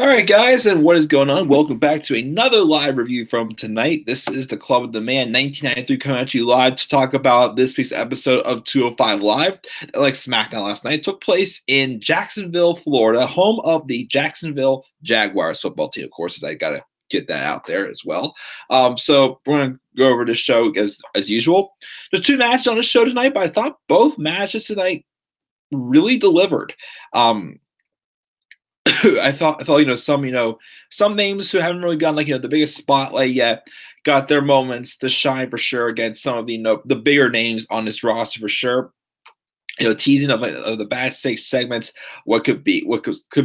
All right, guys, and what is going on? Welcome back to another live review from tonight. This is the Club of the Man 1993 coming at you live to talk about this week's episode of 205 Live. Like SmackDown last night, took place in Jacksonville, Florida, home of the Jacksonville Jaguars football team. Of course, as I got to get that out there as well. So we're going to go over the show as usual. There's two matches on the show tonight, but I thought both matches tonight really delivered. I thought some names who haven't really gotten the biggest spotlight yet got their moments to shine for sure against some of the bigger names on this roster for sure. Teasing of the backstage segments, what could be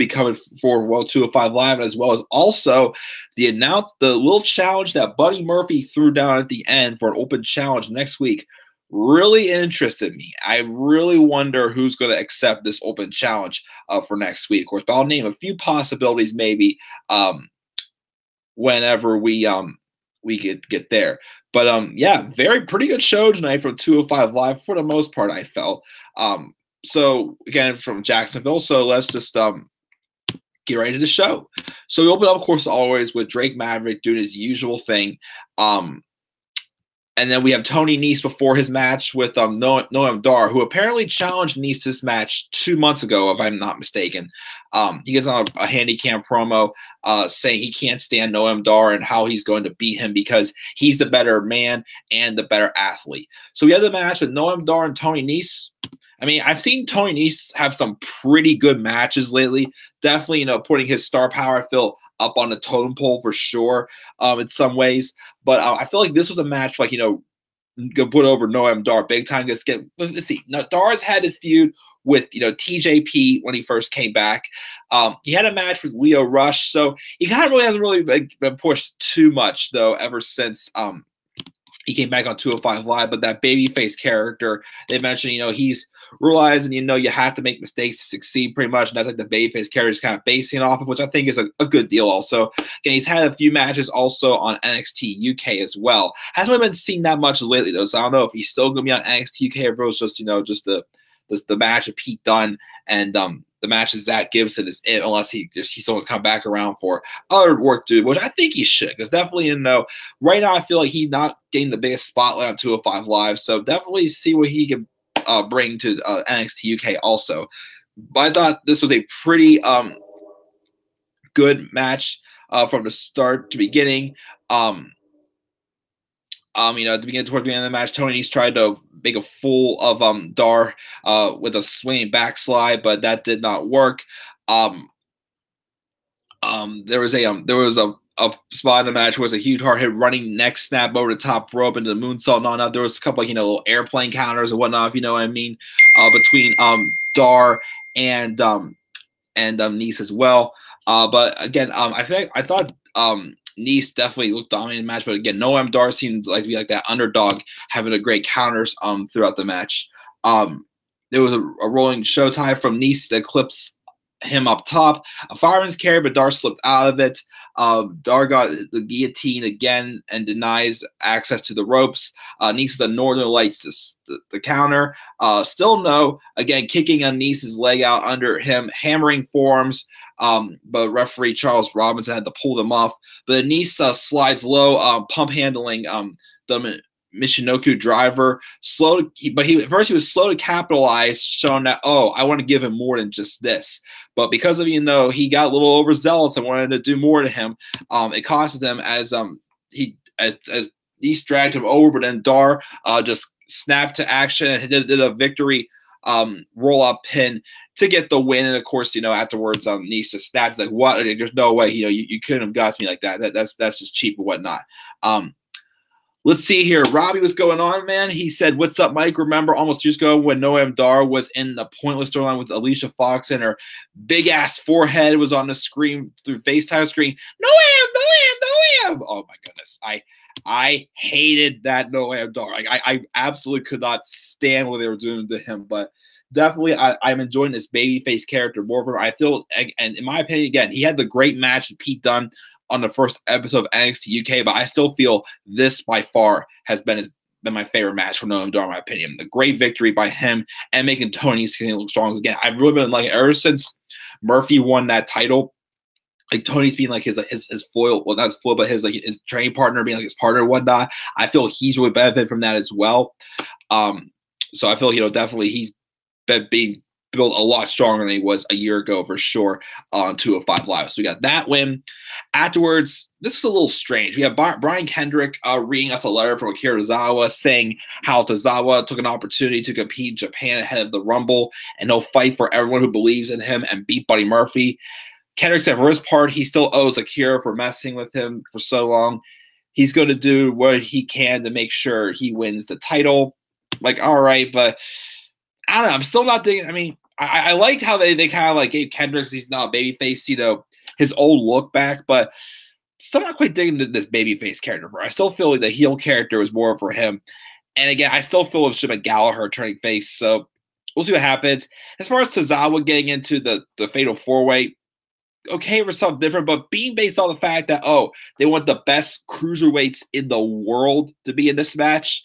coming for World 205 Live, as well as also the little challenge that Buddy Murphy threw down at the end for an open challenge next week. Really interested me. I really wonder who's going to accept this open challenge for next week. Of course, but I'll name a few possibilities maybe whenever we get there. But yeah, pretty good show tonight from 205 Live for the most part, I felt. So again, from Jacksonville. So let's just get right into the show. So we open up, of course, always with Drake Maverick doing his usual thing. And then we have Tony Nese before his match with Noam Dar, who apparently challenged Nese to this match 2 months ago, if I'm not mistaken. He gets on a Handycam promo saying he can't stand Noam Dar and how he's going to beat him because he's the better man and the better athlete. So we have the match with Noam Dar and Tony Nese. I mean, I've seen Tony Nese have some pretty good matches lately. Definitely, putting his star power, I feel, up on the totem pole for sure in some ways. But I feel like this was a match go put over Noam Dar big time. Let's see. Now, Dar's had his feud with, TJP when he first came back. He had a match with Leo Rush. So he kind of really hasn't really been pushed too much, though, ever since he came back on 205 Live. But that babyface character, they mentioned, he's realizing, you have to make mistakes to succeed pretty much. And that's like the babyface character is kind of basing off of, which I think is a good deal also. Again, he's had a few matches also on NXT UK as well. Hasn't really been seen that much lately, though. So I don't know if he's still going to be on NXT UK or if it was just, just the match with Pete Dunne and the match with Zach Gibson is it, unless he's still going to come back around for other work to do, which I think he should. Because definitely, right now I feel like he's not getting the biggest spotlight on 205 Live. So definitely see what he can bring to NXT UK also. But I thought this was a pretty good match from the start to beginning. At the beginning, towards the end of the match, Tony Nese tried to make a fool of Dar with a swinging backslide, but that did not work. There was a spot in the match where it was a huge hard hit running neck snap over the top rope into the moonsault and all that. There was a couple little airplane counters and whatnot, if you know what I mean, between Dar and Nese as well. But again, I thought Nese definitely looked dominant in the match, but again, Noam Dar seemed like to be like that underdog, having a great counters throughout the match. There was a rolling showtime from Nese that clips him up top. A fireman's carry, but Dar slipped out of it. Dar got the guillotine again and denies access to the ropes. Nese the Northern Lights to the counter. Still no. Again, kicking on Nese's leg out under him, hammering forearms. But referee Charles Robinson had to pull them off. But Nese slides low, pump handling the Michinoku driver. But first he was slow to capitalize, showing that, I want to give him more than just this. But because of he got a little overzealous and wanted to do more to him, it costed him as Nese dragged him over, but then Dar just snapped to action and did a victory roll up pin to get the win. And of course, afterwards, Nese just snaps like, what? There's no way, you couldn't have got me like that. That's just cheap and whatnot. Let's see here. Robbie, what's going on, man? He said, what's up, Mike? Remember almost 2 years ago when Noam Dar was in the Pointless storyline with Alicia Fox and her big-ass forehead was on the screen through FaceTime screen? Noam! Oh, my goodness. I hated that Noam Dar. I absolutely could not stand what they were doing to him, but definitely I'm enjoying this babyface character more. I feel, and in my opinion, again, he had the great match with Pete Dunne on the first episode of NXT UK, but I still feel this by far has been my favorite match for Noam Dar, in my opinion. The great victory by him and making Tony Nese look strong again. I've really been liking it ever since Murphy won that title. like Tony's being like his foil, well not his foil, but his training partner being like his partner and whatnot. I feel he's really benefit from that as well. So I feel definitely he's been being built a lot stronger than he was a year ago for sure on 205 Live. So we got that win. Afterwards, this is a little strange. We have Brian Kendrick reading us a letter from Akira Tozawa saying how Tozawa took an opportunity to compete in Japan ahead of the Rumble, and he'll fight for everyone who believes in him and beat Buddy Murphy. Kendrick said for his part, he still owes Akira for messing with him for so long. He's going to do what he can to make sure he wins the title. Like, all right, but I don't know. I'm still not digging. I mean, I liked how they kind of like gave Kendrick, he's not babyface, his old look back, but still not quite digging this babyface character. I still feel like the heel character was more for him. And again, I still feel it should have been Gallagher turning face. So we'll see what happens. As far as Tozawa getting into the Fatal 4-Way, okay for something different, but being based on the fact that, they want the best cruiserweights in the world to be in this match,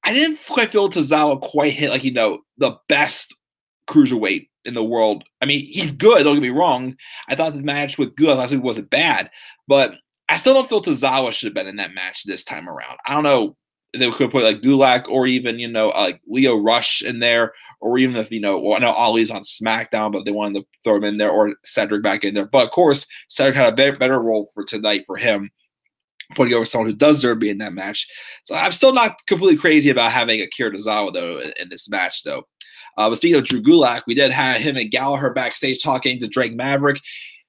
I didn't quite feel Tozawa quite hit like, the best cruiserweight in the world. I mean, he's good, don't get me wrong. I thought this match was good. I thought it wasn't bad. But I still don't feel Tozawa should have been in that match this time around. I don't know if they could put like Gulak or even, like Leo Rush in there, or even if, well, I know Ali's on SmackDown, but they wanted to throw him in there, or Cedric back in there. But of course, Cedric had a better role for tonight for him, putting over someone who does deserve to be in that match. So I'm still not completely crazy about having Akira Tozawa, though, in this match, though. But speaking of Drew Gulak, we did have him and Gallagher backstage talking to Drake Maverick.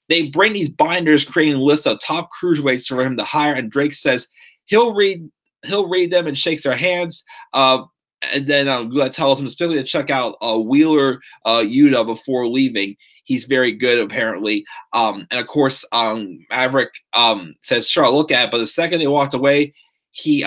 They bring these binders, creating a list of top cruiserweights for him to hire, and Drake says he'll read them and shakes their hands. And then Gulak tells him specifically to check out Wheeler Yuta before leaving. He's very good, apparently. And of course, Maverick says, "Sure, I'll look at it." But the second they walked away, he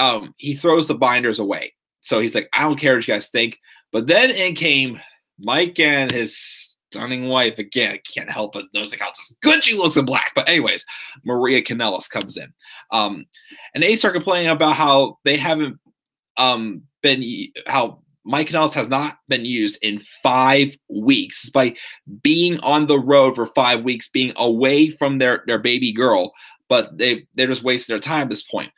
throws the binders away. So he's like, "I don't care what you guys think." But then in came Mike and his stunning wife. Again, I can't help but noticing how just good she looks in black. But anyways, Maria Kanellis comes in. And they start complaining about how they haven't how Mike Kanellis has not been used in 5 weeks, despite being on the road for 5 weeks, being away from their baby girl. But they're just wasting their time at this point.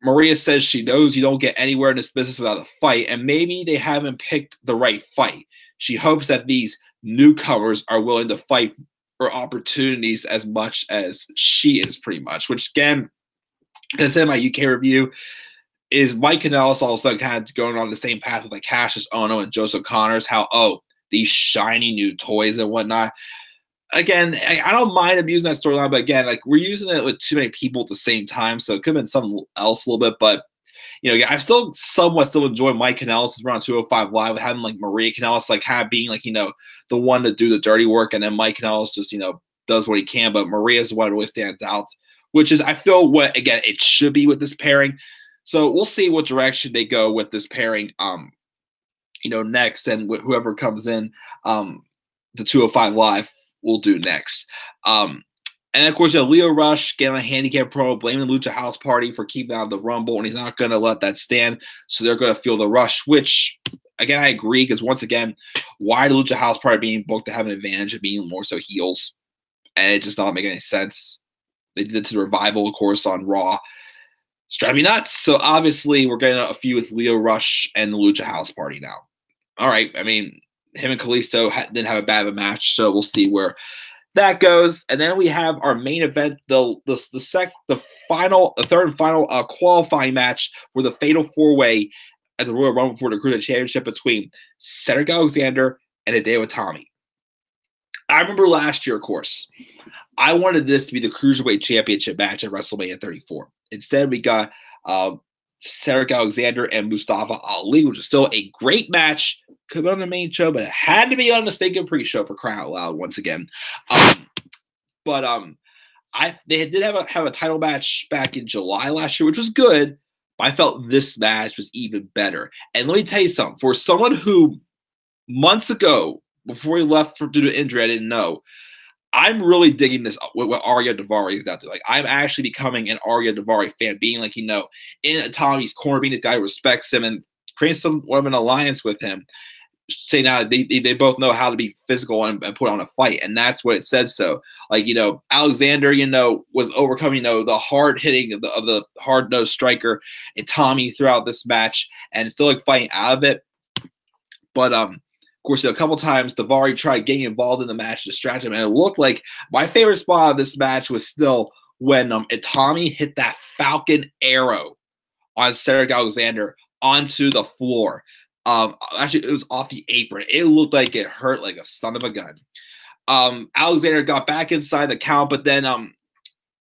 Maria says she knows you don't get anywhere in this business without a fight, and maybe they haven't picked the right fight. She hopes that these newcomers are willing to fight for opportunities as much as she is, pretty much. Which, again, as I said in my UK review, is Mike Kanellis also kind of going on the same path with like Cassius Ohno and Joseph Connors, how, these shiny new toys and whatnot. Again, I don't mind them using that storyline, but again, like, we're using it with too many people at the same time, so it could have been something else a little bit. But I still somewhat enjoy Mike Kanellis around 205 Live, with having like Maria Kanellis like kind of being like the one to do the dirty work, and then Mike Kanellis just does what he can. But Maria's the one who always stands out, which is, I feel, what again it should be with this pairing. So we'll see what direction they go with this pairing, next, and whoever comes in, the 205 Live will do next. And of course, Leo Rush getting a handicap promo, blaming the Lucha House Party for keeping out of the Rumble, and he's not going to let that stand. So they're going to feel the rush, which, again, I agree, because once again, why the Lucha House Party being booked to have an advantage of being more so heels? And it just not make any sense. They did it to the Revival, of course, on Raw. It's driving me nuts. So obviously, we're getting a feud with Leo Rush and the Lucha House Party now. All right, I mean, him and Kalisto didn't have a bad of a match, so we'll see where that goes. And then we have our main event, the third and final qualifying match for the Fatal 4-Way at the Royal Rumble for the Cruiserweight Championship between Cedric Alexander and Hideo Itami. I remember last year, of course, I wanted this to be the Cruiserweight Championship match at WrestleMania 34. Instead, we got Cedric Alexander and Mustafa Ali, which is still a great match. Could be on the main show, but it had to be on the Stinking Pre-Show, for crying out loud once again. They did have a title match back in July last year, which was good. But I felt this match was even better. And let me tell you something. For someone who months ago, before he left due to injury, I didn't know, I'm really digging this, what Arya Daivari is now doing. Like, I'm actually becoming an Arya Daivari fan, being like, in Tommy's corner, being this guy who respects him and creating somewhat of an alliance with him. say now they both know how to be physical and put on a fight, and that's what it said. So, like, Alexander, was overcoming, the hard hitting of the hard nosed striker and Tommy throughout this match, and still like fighting out of it. But of course, a couple times Daivari tried getting involved in the match to distract him, and it looked like my favorite spot of this match was still when Itami hit that Falcon Arrow on Cedric Alexander onto the floor. Actually, it was off the apron. It looked like it hurt like a son of a gun. Alexander got back inside the count, but then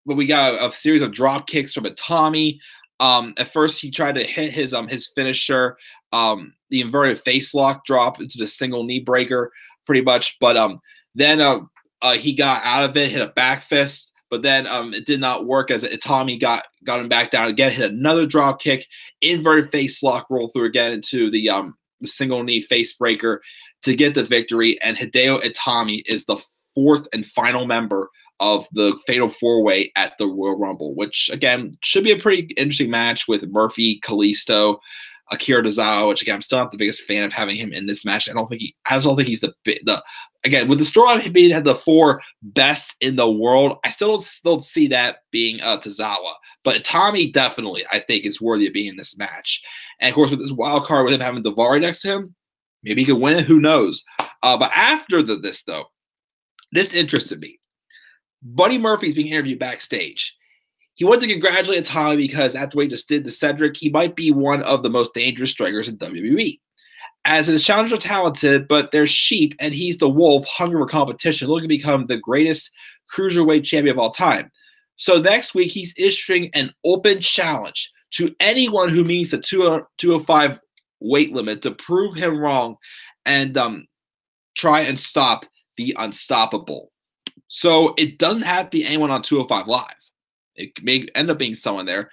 but we got a series of drop kicks from Itami. At first, he tried to hit his finisher, the inverted face lock drop into the single knee breaker, pretty much. But then he got out of it, hit a back fist. But then it did not work as Itami got him back down again, hit another drop kick, inverted face lock, roll through again into the single knee face breaker to get the victory. And Hideo Itami is the fourth and final member of the Fatal 4-Way at the Royal Rumble, which, again, should be a pretty interesting match with Murphy, Kalisto, Akira Tozawa, which, again, I'm still not the biggest fan of having him in this match. I don't think he's the again, with the story of being the four best in the world, I still don't see that being Tozawa. But Tommy definitely, I think, is worthy of being in this match. And, of course, with this wild card with him having Daivari next to him, maybe he could win it. Who knows? But after this, though, this interested me. Buddy Murphy's being interviewed backstage. He wanted to congratulate Tommy because after what he just did to Cedric, he might be one of the most dangerous strikers in WWE. As his challengers are talented, but they're sheep, and he's the wolf, hungry for competition, looking to become the greatest cruiserweight champion of all time. So next week, he's issuing an open challenge to anyone who meets the 205 weight limit to prove him wrong and try and stop the unstoppable. So it doesn't have to be anyone on 205 Live. It may end up being someone there,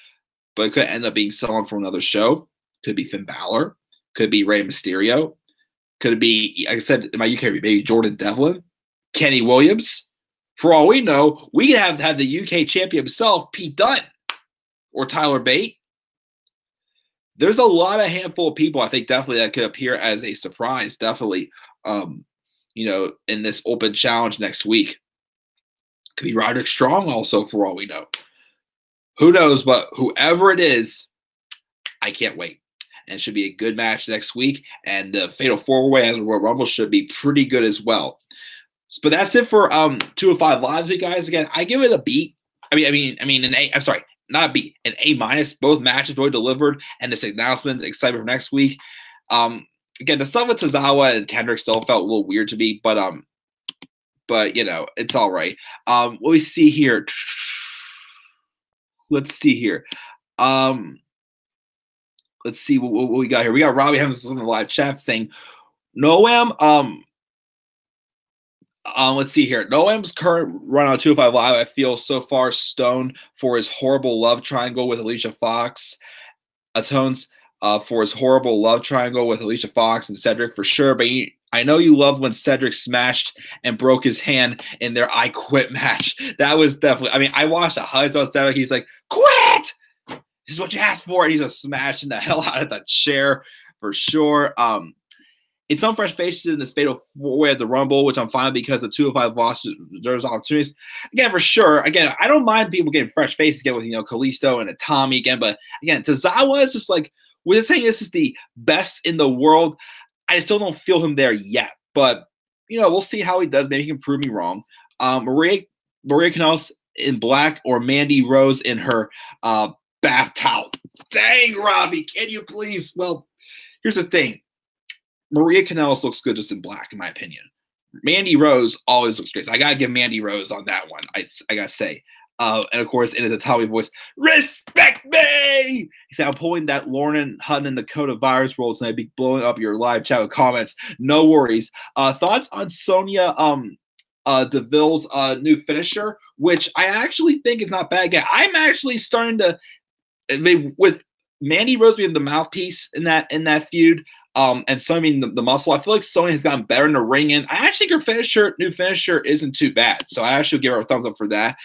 but it could end up being someone from another show. Could be Finn Balor. Could be Rey Mysterio. Could it be, like I said in my UK review, maybe Jordan Devlin, Kenny Williams. For all we know, we could have the UK champion himself, Pete Dunne, or Tyler Bate. There's a handful of people I think definitely that could appear as a surprise, definitely, in this open challenge next week. Could be Roderick Strong also, for all we know. Who knows, but whoever it is, I can't wait. And it should be a good match next week. And the Fatal 4-Way and the Royal Rumble should be pretty good as well. But that's it for 205 Live, you guys. Again, I give it a B. I mean an A. I'm sorry, not a B, an A-. Both matches really delivered. And this announcement, excitement for next week. Again, the stuff with Tozawa and Kendrick still felt a little weird to me, but it's all right. What we see here. Let's see here. Let's see what we got here. We got Robbie having some live chat saying, Noam. Let's see here. Noam's current run on 205 Live, I feel so far stoned for his horrible love triangle with Alicia Fox. Atones for his horrible love triangle with Alicia Fox and Cedric for sure. But I know you loved when Cedric smashed and broke his hand in their I Quit match. That was definitely, I watched the highlights on Cedric. He's like, quit! This is what you asked for. And he's just smashing the hell out of that chair for sure. It's some fresh faces in this Fatal 4-Way at the Rumble, which I'm fine because the 205 lost deserves opportunities. Again, for sure. Again, I don't mind people getting fresh faces again with, Kalisto and Itami again. But again, Tozawa is just like, we're just saying this is the best in the world. I still don't feel him there yet. But, we'll see how he does. Maybe he can prove me wrong. Maria Kanellis in black or Mandy Rose in her bath towel. Dang, Robbie, can you please? Well, here's the thing. Maria Kanellis looks good just in black, in my opinion. Mandy Rose always looks great. So I got to give Mandy Rose on that one, I got to say. And, of course, in his Italian voice, respect me! He said, I'm pulling that Lauren Hutton and Dakota virus role tonight, be blowing up your live chat with comments. No worries. Thoughts on Sonya Deville's new finisher, which I actually think is not bad. Again, I'm actually starting to, with Mandy Rose being the mouthpiece in that feud, and Sonya being the muscle, I feel like Sonya has gotten better in the ring. And I actually think her new finisher isn't too bad. So I actually give her a thumbs up for that.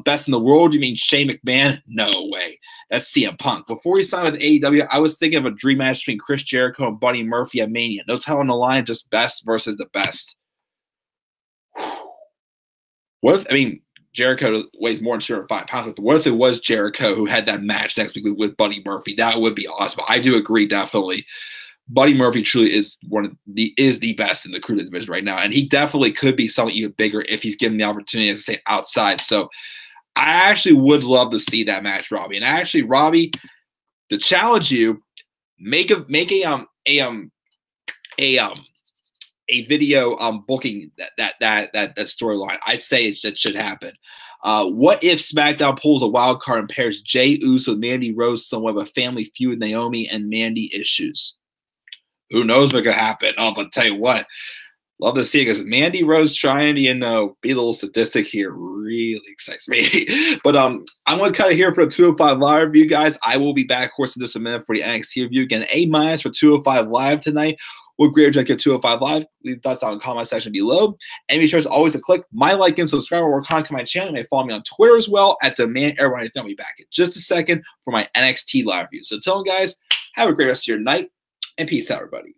Best in the world? You mean Shane McMahon? No way. That's CM Punk. Before he signed with AEW, I was thinking of a dream match between Chris Jericho and Buddy Murphy at Mania. No title on the line, just best versus the best. What if, I mean, Jericho weighs more than 205 pounds, but what if it was Jericho who had that match next week with Buddy Murphy? That would be awesome. I do agree, definitely. Buddy Murphy truly is the best in the cruiserweight division right now, and he definitely could be something even bigger if he's given the opportunity, as I say, outside. So I actually would love to see that match, Robbie. And actually, Robbie, to challenge you, make a video booking that storyline. I'd say that should happen. What if SmackDown pulls a wild card and pairs Jey Uso with Mandy Rose, somewhat of a family feud with Naomi and Mandy issues? Who knows what could happen? Oh, but tell you what, love to see it because Mandy Rose trying to, be a little sadistic here really excites me. But I'm going to cut it here for the 205 Live review, guys. I will be back, of course, in just a minute for the NXT review. Again, A- for 205 Live tonight. What grade would you like at 205 Live? Leave thoughts down in the comment section below. And be sure as always to click my like and subscribe or contact my channel. You may follow me on Twitter as well at Demand Everybody. I'll be back in just a second for my NXT Live review. So until then, guys, have a great rest of your night and peace out, everybody.